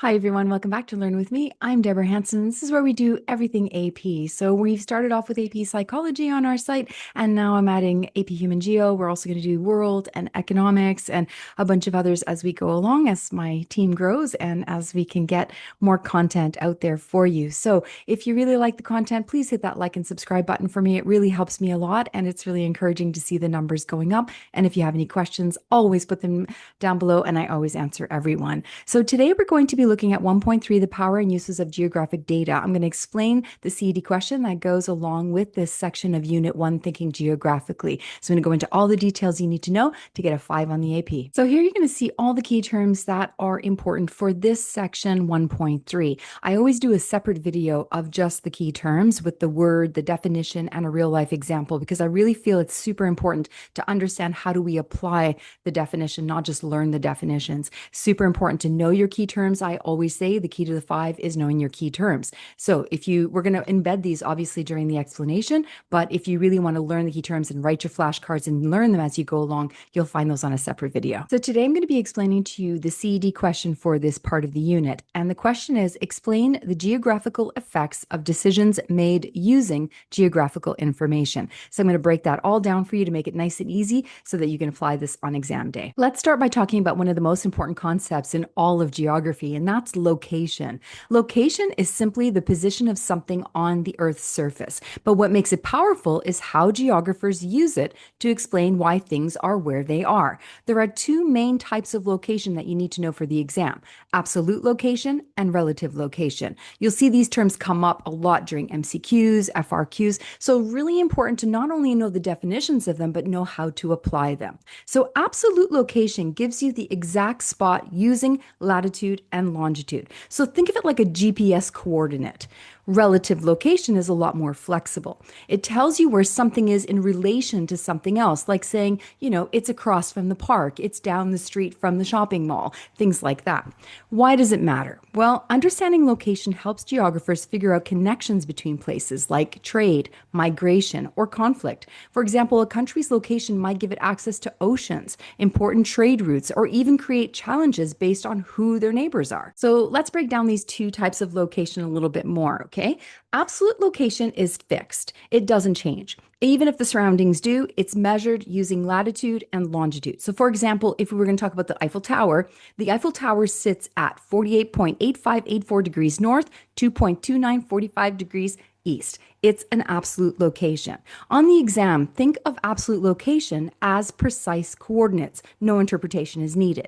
Hi, everyone. Welcome back to Learn With Me. I'm Deborah Hanson. This is where we do everything AP. So we've started off with AP Psychology on our site, and now I'm adding AP Human Geo. We're also going to do World and Economics and a bunch of others as we go along, as my team grows and as we can get more content out there for you. So if you really like the content, please hit that like and subscribe button for me. It really helps me a lot, and it's really encouraging to see the numbers going up. And if you have any questions, always put them down below, and I always answer everyone. So today we're going to be looking at 1.3, the power and uses of geographic data. I'm going to explain the CED question that goes along with this section of Unit 1, Thinking Geographically. So I'm going to go into all the details you need to know to get a 5 on the AP. So here you're going to see all the key terms that are important for this section 1.3. I always do a separate video of just the key terms with the word, the definition, and a real life example, because I really feel it's super important to understand how do we apply the definition, not just learn the definitions. Super important to know your key terms. I always say the key to the 5 is knowing your key terms. So we're going to embed these obviously during the explanation, but if you really want to learn the key terms and write your flashcards and learn them as you go along, you'll find those on a separate video. So today I'm going to be explaining to you the CED question for this part of the unit. And the question is, explain the geographical effects of decisions made using geographical information. So I'm going to break that all down for you to make it nice and easy so that you can apply this on exam day. Let's start by talking about one of the most important concepts in all of geography, and that's location. Location is simply the position of something on the Earth's surface. But what makes it powerful is how geographers use it to explain why things are where they are. There are two main types of location that you need to know for the exam: absolute location and relative location. You'll see these terms come up a lot during MCQs, FRQs. So really important to not only know the definitions of them, but know how to apply them. So absolute location gives you the exact spot using latitude and longitude. So think of it like a GPS coordinate. Relative location is a lot more flexible. It tells you where something is in relation to something else, like saying, it's across from the park, it's down the street from the shopping mall, things like that. Why does it matter? Well, understanding location helps geographers figure out connections between places like trade, migration, or conflict. For example, a country's location might give it access to oceans, important trade routes, or even create challenges based on who their neighbors are. So let's break down these two types of location a little bit more, okay? Absolute location is fixed. It doesn't change. Even if the surroundings do, it's measured using latitude and longitude. So for example, if we were going to talk about the Eiffel Tower sits at 48.8584 degrees north, 2.2945 degrees east. It's an absolute location. On the exam, think of absolute location as precise coordinates. No interpretation is needed.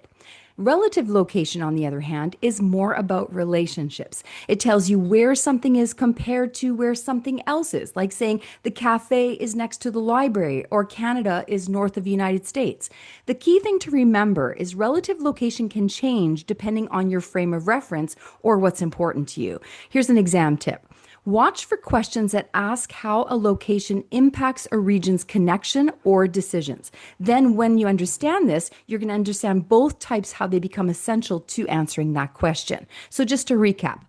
Relative location, on the other hand, is more about relationships. It tells you where something is compared to where something else is, like saying the cafe is next to the library or Canada is north of the United States. The key thing to remember is relative location can change depending on your frame of reference or what's important to you. Here's an exam tip. Watch for questions that ask how a location impacts a region's connection or decisions. Then when you understand this, you're going to understand both types, how they become essential to answering that question. So just to recap,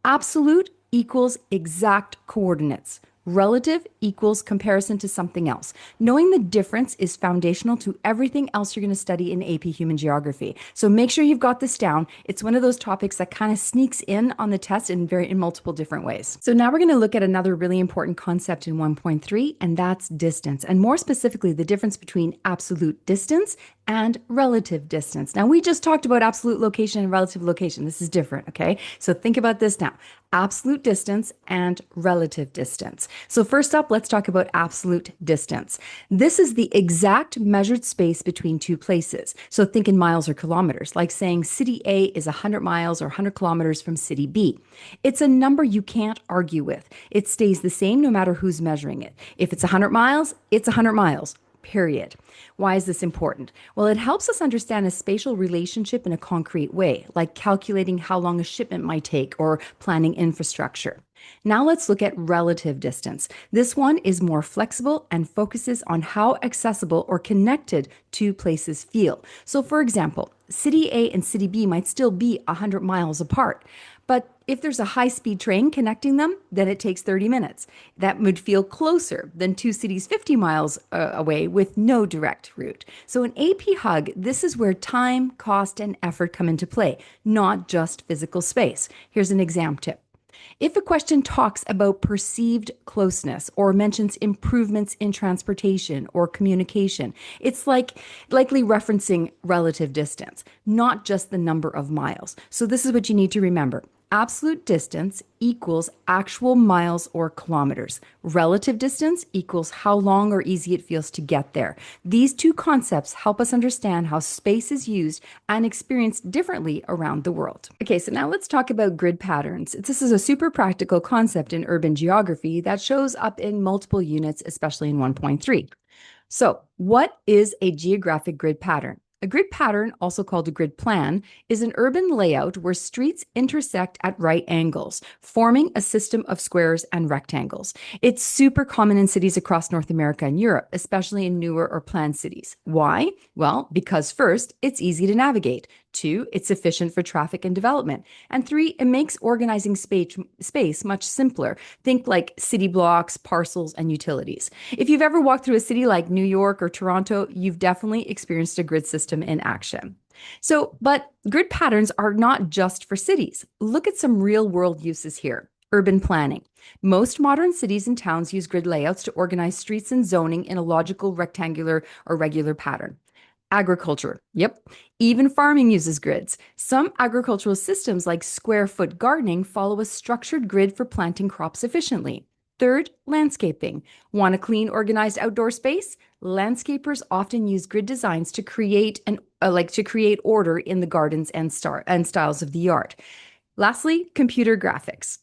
absolute equals exact coordinates. Relative equals comparison to something else. Knowing the difference is foundational to everything else you're going to study in AP Human Geography. So make sure you've got this down. It's one of those topics that kind of sneaks in on the test in multiple different ways. So now we're going to look at another really important concept in 1.3, and that's distance. And more specifically, the difference between absolute distance and relative distance. Now, we just talked about absolute location and relative location. This is different, okay? So think about this now. Absolute distance and relative distance. So first up, let's talk about absolute distance. This is the exact measured space between two places. So think in miles or kilometers, like saying city A is 100 miles or 100 kilometers from city B. It's a number you can't argue with. It stays the same no matter who's measuring it. If it's 100 miles, it's 100 miles. Period. Why is this important? Well, it helps us understand a spatial relationship in a concrete way, like calculating how long a shipment might take or planning infrastructure. Now let's look at relative distance. This one is more flexible and focuses on how accessible or connected two places feel. So for example, city A and city B might still be 100 miles apart, But if there's a high-speed train connecting them, then it takes 30 minutes. That would feel closer than two cities 50 miles away with no direct route. So in AP Hug, this is where time, cost, and effort come into play, not just physical space. Here's an exam tip. If a question talks about perceived closeness or mentions improvements in transportation or communication, it's likely referencing relative distance, not just the number of miles. So this is what you need to remember. Absolute distance equals actual miles or kilometers. Relative distance equals how long or easy it feels to get there. These two concepts help us understand how space is used and experienced differently around the world. Okay, so now let's talk about grid patterns. This is a super practical concept in urban geography that shows up in multiple units, especially in 1.3. So, what is a geographic grid pattern? A grid pattern, also called a grid plan, is an urban layout where streets intersect at right angles, forming a system of squares and rectangles. It's super common in cities across North America and Europe, especially in newer or planned cities. Why? Well, because first, it's easy to navigate. Two, it's efficient for traffic and development. And three, it makes organizing space much simpler. Think like city blocks, parcels, and utilities. If you've ever walked through a city like New York or Toronto, you've definitely experienced a grid system in action. But grid patterns are not just for cities. Look at some real world uses here. Urban planning. Most modern cities and towns use grid layouts to organize streets and zoning in a logical, rectangular, or regular pattern. Agriculture. Yep. Even farming uses grids. Some agricultural systems, like square foot gardening, follow a structured grid for planting crops efficiently. Third, landscaping. Want a clean, organized outdoor space? Landscapers often use grid designs to create order in the gardens and styles of the yard. Lastly, computer graphics.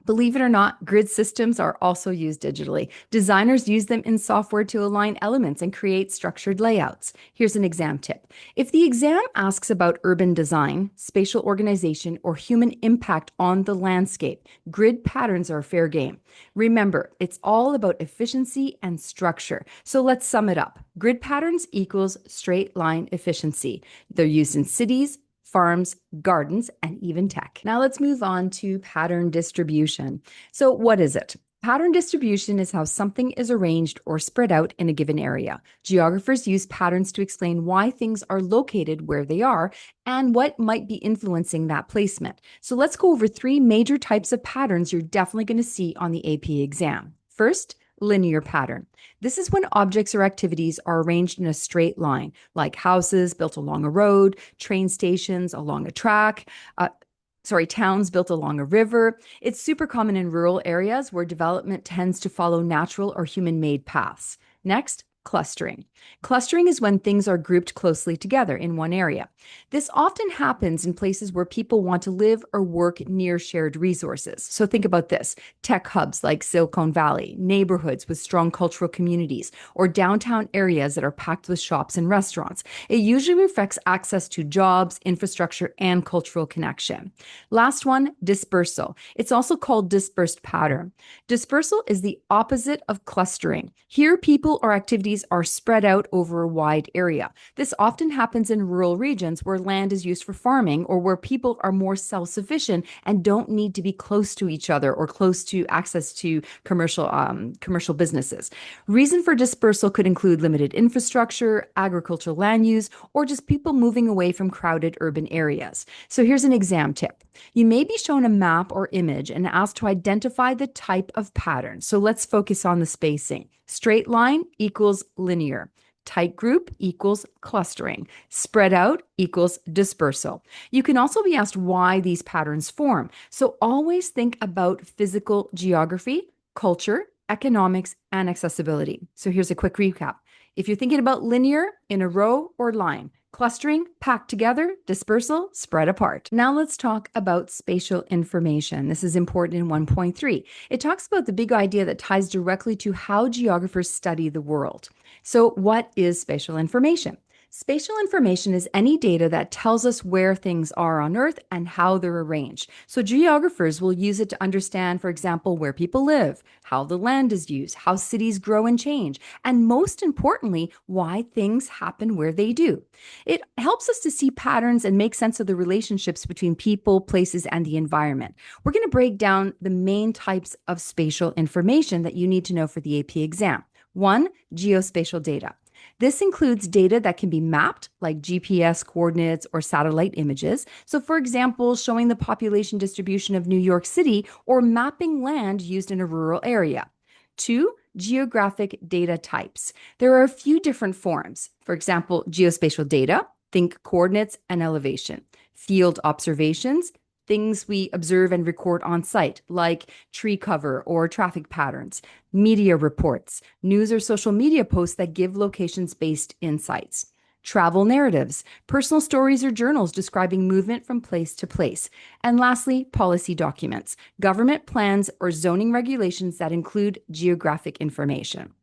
Believe it or not, grid systems are also used digitally. Designers use them in software to align elements and create structured layouts. Here's an exam tip. If the exam asks about urban design, spatial organization, or human impact on the landscape, grid patterns are fair game. Remember, it's all about efficiency and structure. So let's sum it up. Grid patterns equals straight line efficiency. They're used in cities, farms, gardens, and even tech. Now let's move on to pattern distribution. So what is it? Pattern distribution is how something is arranged or spread out in a given area. Geographers use patterns to explain why things are located where they are and what might be influencing that placement. So let's go over three major types of patterns you're definitely going to see on the AP exam. First, linear pattern. This is when objects or activities are arranged in a straight line, like houses built along a road, train stations along a track, towns built along a river. It's super common in rural areas where development tends to follow natural or human-made paths. Next, clustering. Clustering is when things are grouped closely together in one area. This often happens in places where people want to live or work near shared resources. So think about this: tech hubs like Silicon Valley, neighborhoods with strong cultural communities, or downtown areas that are packed with shops and restaurants. It usually reflects access to jobs, infrastructure, and cultural connection. Last one, dispersal. It's also called dispersed pattern. Dispersal is the opposite of clustering. Here, people or activities are spread out over a wide area. This often happens in rural regions where land is used for farming or where people are more self-sufficient and don't need to be close to each other or close to access to commercial businesses. Reason for dispersal could include limited infrastructure, agricultural land use, or just people moving away from crowded urban areas. So here's an exam tip. You may be shown a map or image and asked to identify the type of pattern. So let's focus on the spacing. Straight line equals linear. Tight group equals clustering. Spread out equals dispersal. You can also be asked why these patterns form. So always think about physical geography, culture, economics, and accessibility. So here's a quick recap. If you're thinking about linear, in a row or line, clustering, packed together, dispersal, spread apart. Now let's talk about spatial information. This is important in 1.3. It talks about the big idea that ties directly to how geographers study the world. So what is spatial information? Spatial information is any data that tells us where things are on Earth and how they're arranged. So, geographers will use it to understand, for example, where people live, how the land is used, how cities grow and change, and most importantly, why things happen where they do. It helps us to see patterns and make sense of the relationships between people, places, and the environment. We're going to break down the main types of spatial information that you need to know for the AP exam. One, geospatial data. This includes data that can be mapped, like GPS coordinates or satellite images. So, for example, showing the population distribution of New York City or mapping land used in a rural area. Two, geographic data types. There are a few different forms. For example, geospatial data, think coordinates and elevation. Field observations, things we observe and record on site, like tree cover or traffic patterns, media reports, news or social media posts that give locations-based insights, travel narratives, personal stories or journals describing movement from place to place, and lastly, policy documents, government plans or zoning regulations that include geographic information.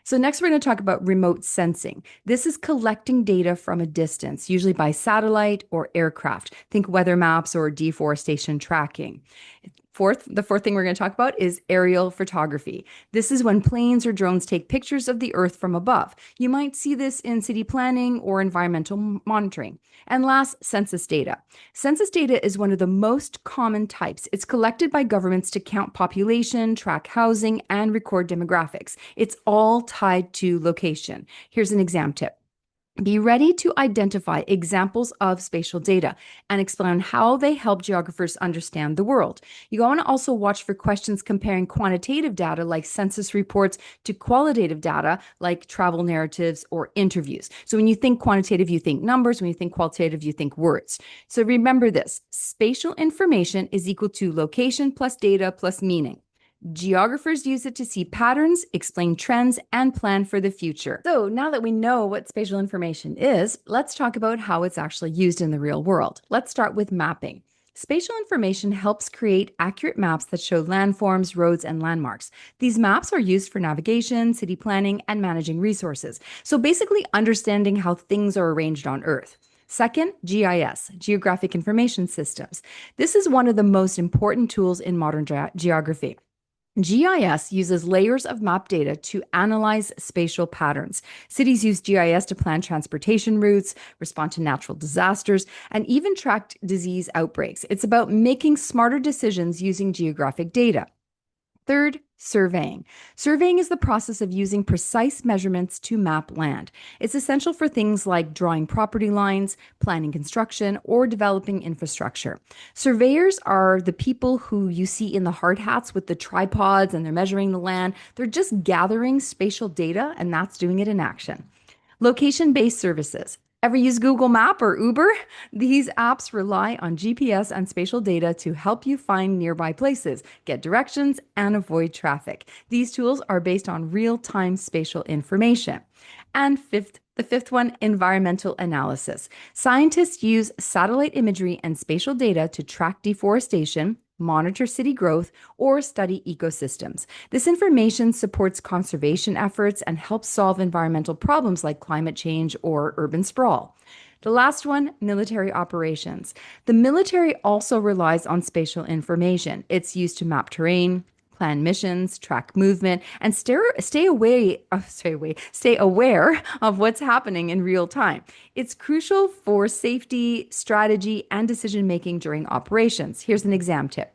So next we're going to talk about remote sensing. This is collecting data from a distance, usually by satellite or aircraft. Think weather maps or deforestation tracking. The fourth thing we're going to talk about is aerial photography. This is when planes or drones take pictures of the Earth from above. You might see this in city planning or environmental monitoring. And last, census data. Census data is one of the most common types. It's collected by governments to count population, track housing, and record demographics. It's all tied to location. Here's an exam tip. Be ready to identify examples of spatial data and explain how they help geographers understand the world. You want to also watch for questions comparing quantitative data like census reports to qualitative data like travel narratives or interviews. So when you think quantitative, you think numbers. When you think qualitative, you think words. So remember this, spatial information is equal to location plus data plus meaning. Geographers use it to see patterns, explain trends, and plan for the future. So now that we know what spatial information is, let's talk about how it's actually used in the real world. Let's start with mapping. Spatial information helps create accurate maps that show landforms, roads, and landmarks. These maps are used for navigation, city planning, and managing resources. So basically understanding how things are arranged on Earth. Second, GIS, Geographic Information Systems. This is one of the most important tools in modern geography. GIS uses layers of map data to analyze spatial patterns. Cities use GIS to plan transportation routes, respond to natural disasters, and even track disease outbreaks. It's about making smarter decisions using geographic data. Third, surveying. Surveying is the process of using precise measurements to map land. It's essential for things like drawing property lines, planning construction, or developing infrastructure. Surveyors are the people who you see in the hard hats with the tripods and they're measuring the land. They're just gathering spatial data, and that's doing it in action. Location-based services. Ever use Google Map or Uber? These apps rely on GPS and spatial data to help you find nearby places, get directions, and avoid traffic. These tools are based on real-time spatial information. And the fifth one, environmental analysis. Scientists use satellite imagery and spatial data to track deforestation, monitor city growth, or study ecosystems. This information supports conservation efforts and helps solve environmental problems like climate change or urban sprawl. The last one, military operations. The military also relies on spatial information. It's used to map terrain, plan missions, track movement, and stay aware of what's happening in real time. It's crucial for safety, strategy, and decision-making during operations. Here's an exam tip.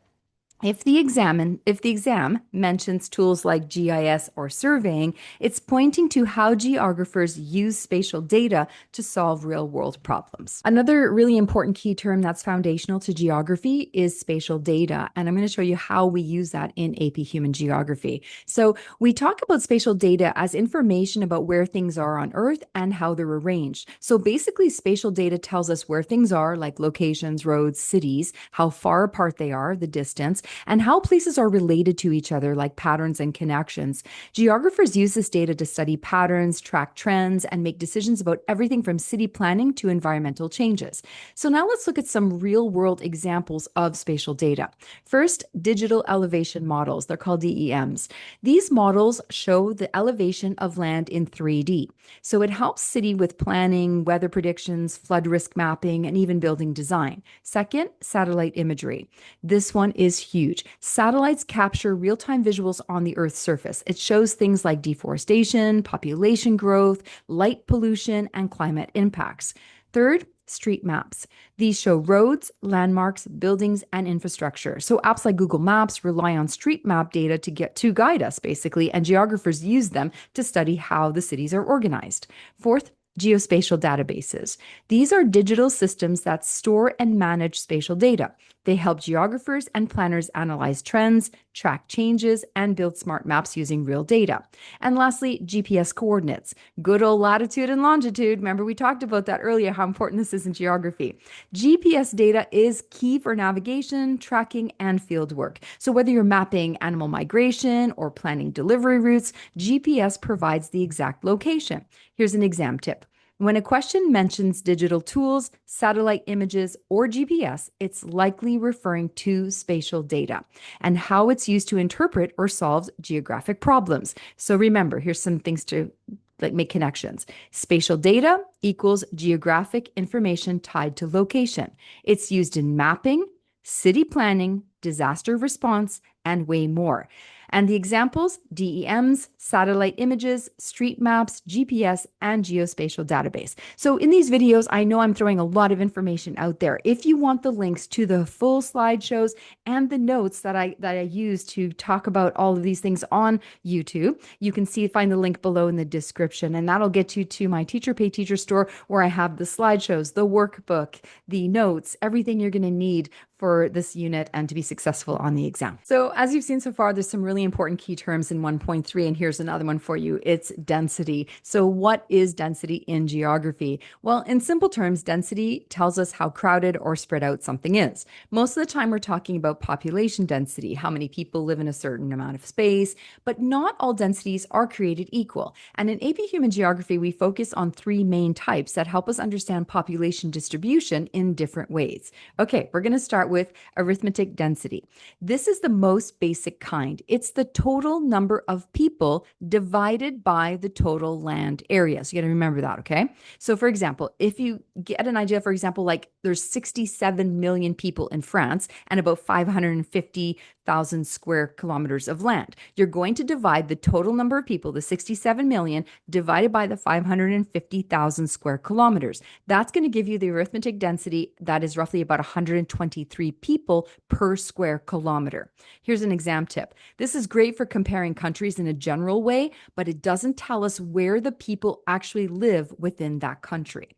If the exam mentions tools like GIS or surveying, it's pointing to how geographers use spatial data to solve real-world problems. Another really important key term that's foundational to geography is spatial data, and I'm going to show you how we use that in AP Human Geography. So we talk about spatial data as information about where things are on Earth and how they're arranged. So basically, spatial data tells us where things are, like locations, roads, cities, how far apart they are, the distance, and how places are related to each other, like patterns and connections. Geographers use this data to study patterns, track trends, and make decisions about everything from city planning to environmental changes. So now let's look at some real-world examples of spatial data. First, digital elevation models. They're called DEMs. These models show the elevation of land in 3D. So it helps city with planning, weather predictions, flood risk mapping, and even building design. Second, satellite imagery. This one is huge. Satellites capture real-time visuals on the Earth's surface. It shows things like deforestation, population growth, light pollution, and climate impacts. Third, street maps. These show roads, landmarks, buildings, and infrastructure. So apps like Google Maps rely on street map data to guide us, basically, and geographers use them to study how the cities are organized. Fourth, geospatial databases. These are digital systems that store and manage spatial data. They help geographers and planners analyze trends, track changes, and build smart maps using real data. And lastly, GPS coordinates. Good old latitude and longitude. Remember, we talked about that earlier, how important this is in geography. GPS data is key for navigation, tracking, and field work. So whether you're mapping animal migration or planning delivery routes, GPS provides the exact location. Here's an exam tip. When a question mentions digital tools, satellite images, or GPS, it's likely referring to spatial data and how it's used to interpret or solve geographic problems. So remember, here's some things to make connections. Spatial data equals geographic information tied to location. It's used in mapping, city planning, disaster response, and way more. And the examples, DEMs, satellite images, street maps, GPS, and geospatial database. So in these videos, I know I'm throwing a lot of information out there. If you want the links to the full slideshows and the notes that I use to talk about all of these things on YouTube, you can find the link below in the description, and that'll get you to my Teacher Pay Teacher store, where I have the slideshows, the workbook, the notes, everything you're going to need for this unit and to be successful on the exam. So as you've seen so far, there's some really important key terms in 1.3, and here's another one for you. It's density. So what is density in geography? Well, in simple terms, density tells us how crowded or spread out something is. Most of the time, we're talking about population density, how many people live in a certain amount of space, but not all densities are created equal. And in AP Human Geography, we focus on three main types that help us understand population distribution in different ways. Okay, we're going to start with arithmetic density. This is the most basic kind. It's the total number of people divided by the total land area. So you got to remember that, okay? So for example, if you get an idea, for example, like there's 67 million people in France and about 550,000 square kilometers of land. You're going to divide the total number of people, the 67 million, divided by the 550,000 square kilometers. That's going to give you the arithmetic density that is roughly about 123 people per square kilometer. Here's an exam tip. This is great for comparing countries in a general way, but it doesn't tell us where the people actually live within that country.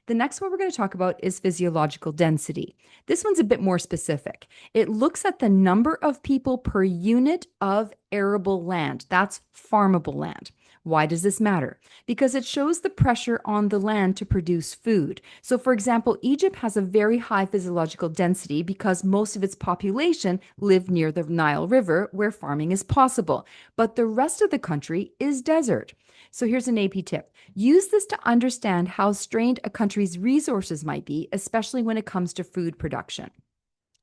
The next one we're going to talk about is physiological density. This one's a bit more specific. It looks at the number of people per unit of arable land. That's farmable land. Why does this matter? Because it shows the pressure on the land to produce food. So for example, Egypt has a very high physiological density because most of its population live near the Nile River, where farming is possible. But the rest of the country is desert. So here's an AP tip. Use this to understand how strained a country's resources might be, especially when it comes to food production.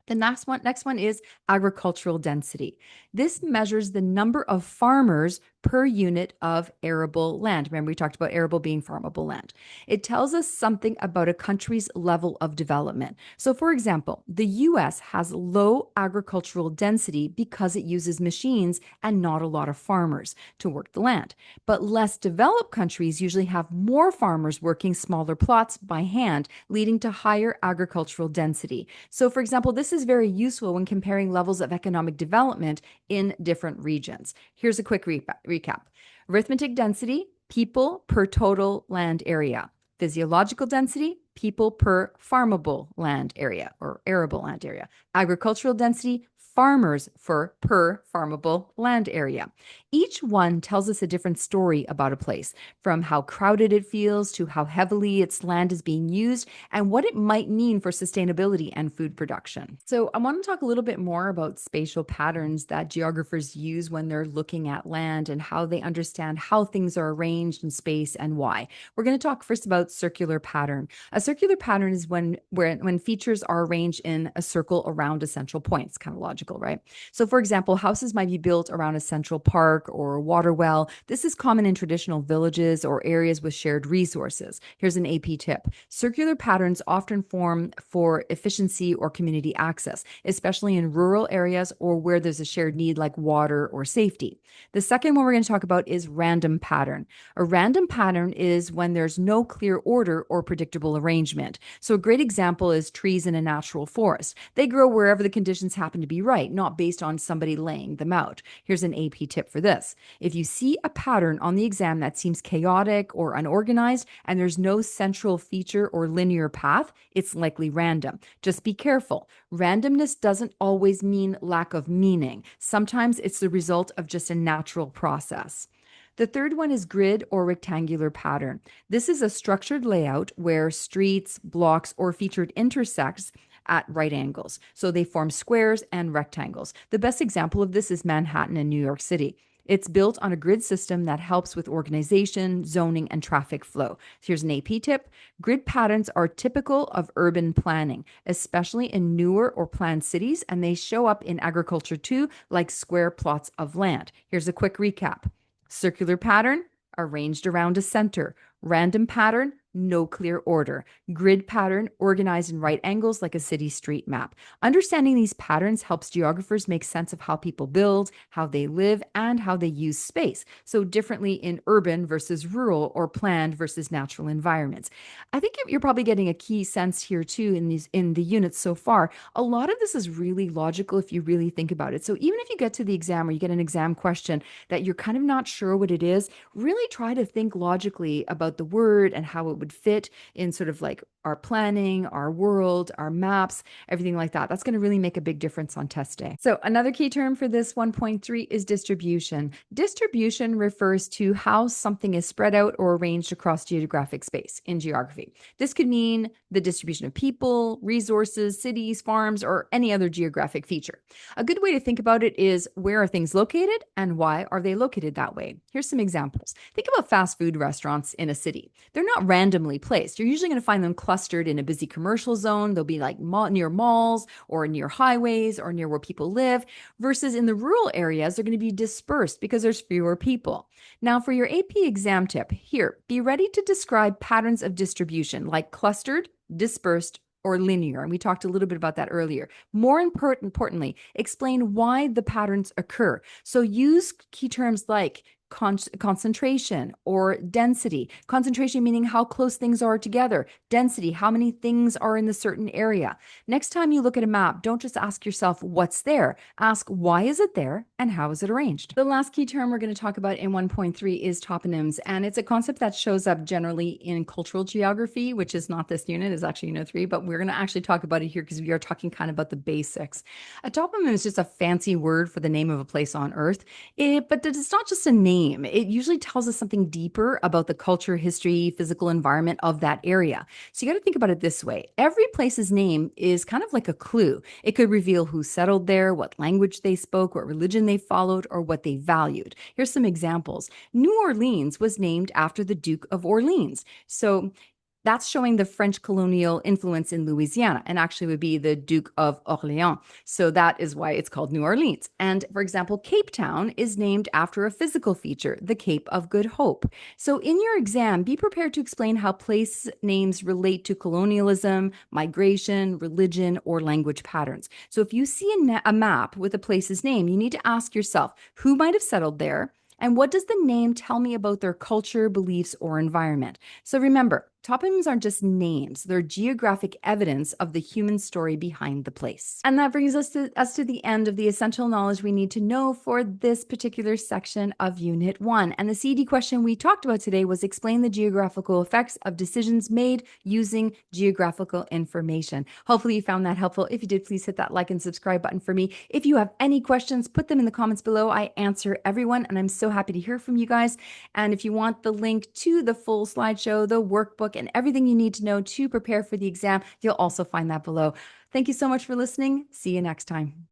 The next one is agricultural density. This measures the number of farmers per unit of arable land. Remember, we talked about arable being farmable land. It tells us something about a country's level of development. So for example, the US has low agricultural density because it uses machines and not a lot of farmers to work the land. But less developed countries usually have more farmers working smaller plots by hand, leading to higher agricultural density. So for example, this is very useful when comparing levels of economic development in different regions. Here's a quick recap. Arithmetic density, people per total land area. Physiological density, people per farmable land area or arable land area. Agricultural density, farmers for per farmable land area. Each one tells us a different story about a place, from how crowded it feels to how heavily its land is being used and what it might mean for sustainability and food production. So, I want to talk a little bit more about spatial patterns that geographers use when they're looking at land and how they understand how things are arranged in space and why. We're going to talk first about circular pattern. A circular pattern is when features are arranged in a circle around a central point. It's kind of logical, right? So, for example, houses might be built around a central park or a water well. This is common in traditional villages or areas with shared resources. Here's an AP tip. Circular patterns often form for efficiency or community access, especially in rural areas or where there's a shared need like water or safety. The second one we're going to talk about is random pattern. A random pattern is when there's no clear order or predictable arrangement. So a great example is trees in a natural forest. They grow wherever the conditions happen to be right, not based on somebody laying them out. Here's an AP tip for this. If you see a pattern on the exam that seems chaotic or unorganized and there's no central feature or linear path, it's likely random. Just be careful. Randomness doesn't always mean lack of meaning. Sometimes it's the result of just a natural process. The third one is grid or rectangular pattern. This is a structured layout where streets, blocks, or featured intersects at right angles. So they form squares and rectangles. The best example of this is Manhattan in New York City. It's built on a grid system that helps with organization, zoning, and traffic flow. Here's an AP tip. Grid patterns are typical of urban planning, especially in newer or planned cities, and they show up in agriculture too, like square plots of land. Here's a quick recap. Circular pattern, arranged around a center. Random pattern, no clear order. Grid pattern, organized in right angles like a city street map. Understanding these patterns helps geographers make sense of how people build, how they live, and how they use space. So differently in urban versus rural or planned versus natural environments. I think you're probably getting a key sense here too in the units so far. A lot of this is really logical if you really think about it. So even if you get to the exam or you get an exam question that you're kind of not sure what it is, really try to think logically about the word and how it would fit in sort of like our planning, our world, our maps, everything like that. That's going to really make a big difference on test day. So another key term for this 1.3 is distribution. Distribution refers to how something is spread out or arranged across geographic space in geography. This could mean the distribution of people, resources, cities, farms, or any other geographic feature. A good way to think about it is, where are things located and why are they located that way? Here's some examples. Think about fast food restaurants in a city. They're not randomly placed. You're usually going to find them clustered in a busy commercial zone. They'll be like near malls or near highways or near where people live, versus in the rural areas, they're going to be dispersed because there's fewer people. Now, for your AP exam tip, here, be ready to describe patterns of distribution like clustered, dispersed, or linear. And we talked a little bit about that earlier. More importantly, explain why the patterns occur. So use key terms like concentration or density. Concentration meaning how close things are together. Density, how many things are in the certain area. Next time you look at a map, don't just ask yourself what's there. Ask why is it there and how is it arranged. The last key term we're going to talk about in 1.3 is toponyms, and it's a concept that shows up generally in cultural geography, which is not this unit, is actually unit 3, but we're going to actually talk about it here because we are talking kind of about the basics. A toponym is just a fancy word for the name of a place on Earth, but it's not just a name. It usually tells us something deeper about the culture, history, physical environment of that area. So you got to think about it this way. Every place's name is kind of like a clue. It could reveal who settled there, what language they spoke, what religion they followed, or what they valued. Here's some examples. New Orleans was named after the Duke of Orleans. So that's showing the French colonial influence in Louisiana, and actually would be the Duke of Orleans. So that is why it's called New Orleans. And for example, Cape Town is named after a physical feature, the Cape of Good Hope. So in your exam, be prepared to explain how place names relate to colonialism, migration, religion, or language patterns. So if you see a map with a place's name, you need to ask yourself, who might have settled there? And what does the name tell me about their culture, beliefs, or environment? So remember, Toponyms aren't just names, they're geographic evidence of the human story behind the place. And that brings us to the end of the essential knowledge we need to know for this particular section of Unit 1. And the CED question we talked about today was explain the geographical effects of decisions made using geographical information. Hopefully you found that helpful. If you did, please hit that like and subscribe button for me. If you have any questions, put them in the comments below. I answer everyone, and I'm so happy to hear from you guys. And if you want the link to the full slideshow, the workbook, and everything you need to know to prepare for the exam, you'll also find that below. Thank you so much for listening. See you next time.